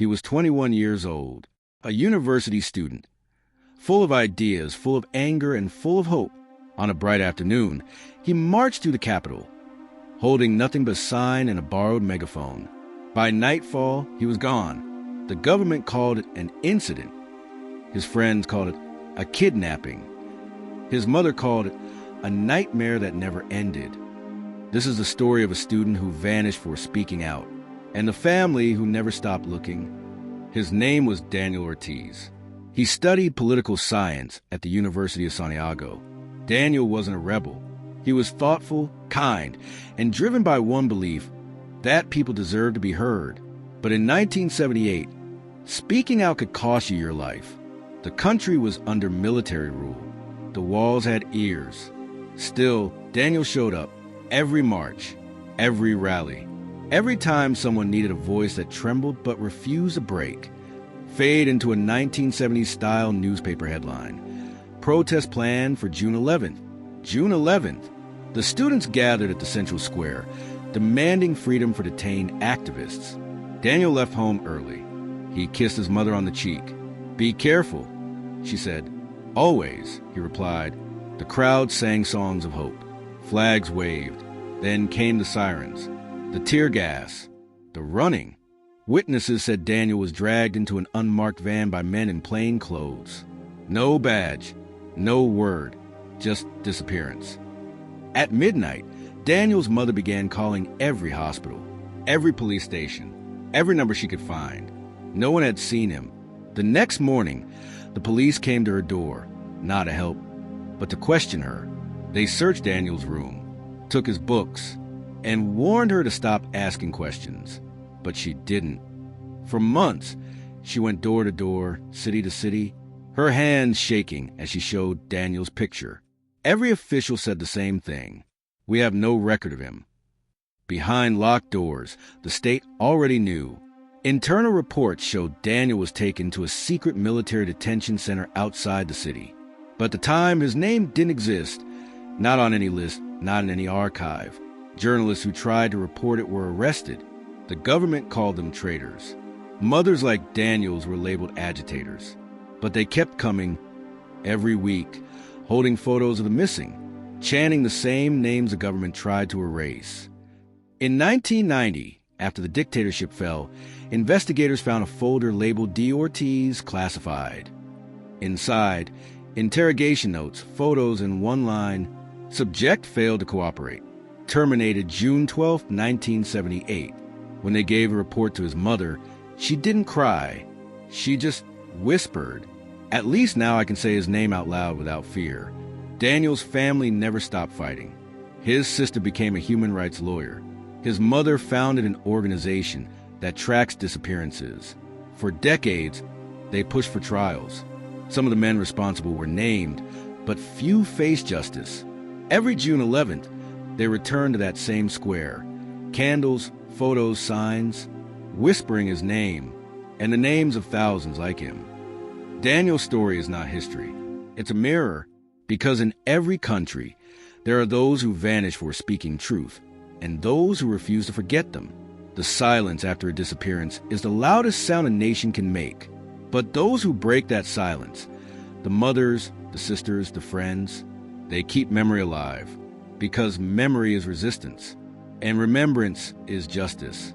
He was 21 years old, a university student, full of ideas, full of anger, and full of hope. On a bright afternoon, he marched through the Capitol, holding nothing but a sign and a borrowed megaphone. By nightfall, he was gone. The government called it an incident. His friends called it a kidnapping. His mother called it a nightmare that never ended. This is the story of a student who vanished for speaking out, and the family who never stopped looking. His name was Daniel Ortiz. He studied political science at the University of Santiago. Daniel wasn't a rebel. He was thoughtful, kind, and driven by one belief, that people deserve to be heard. But in 1978, speaking out could cost you your life. The country was under military rule. The walls had ears. Still, Daniel showed up every march, every rally, every time someone needed a voice that trembled but refused to break. Fade into a 1970s-style newspaper headline. Protest planned for June 11th. June 11th. The students gathered at the Central Square, demanding freedom for detained activists. Daniel left home early. He kissed his mother on the cheek. "Be careful," she said. "Always," he replied. The crowd sang songs of hope. Flags waved. Then came the sirens, the tear gas, the running. Witnesses said Daniel was dragged into an unmarked van by men in plain clothes. No badge, no word, just disappearance. At midnight, Daniel's mother began calling every hospital, every police station, every number she could find. No one had seen him. The next morning, the police came to her door, not to help, but to question her. They searched Daniel's room, took his books, and warned her to stop asking questions. But she didn't. For months, she went door to door, city to city, her hands shaking as she showed Daniel's picture. Every official said the same thing. "We have no record of him." Behind locked doors, the state already knew. Internal reports showed Daniel was taken to a secret military detention center outside the city. But at the time, his name didn't exist, not on any list, not in any archive. Journalists who tried to report it were arrested. The government called them traitors. Mothers like Daniel's were labeled agitators. But they kept coming every week, holding photos of the missing, chanting the same names the government tried to erase. In 1990, after the dictatorship fell, investigators found a folder labeled D. Ortiz Classified. Inside, interrogation notes, photos, and one line, "Subject failed to cooperate. Terminated June 12, 1978. When they gave a report to his mother, she didn't cry. She just whispered, "At least now I can say his name out loud without fear." Daniel's family never stopped fighting. His sister became a human rights lawyer. His mother founded an organization that tracks disappearances. For decades, they pushed for trials. Some of the men responsible were named, but few faced justice. Every June 11th, they returned to that same square. Candles, photos, signs, whispering his name, and the names of thousands like him. Daniel's story is not history. It's a mirror, because in every country, there are those who vanish for speaking truth, and those who refuse to forget them. The silence after a disappearance is the loudest sound a nation can make. But those who break that silence, the mothers, the sisters, the friends, they keep memory alive, because memory is resistance, and remembrance is justice.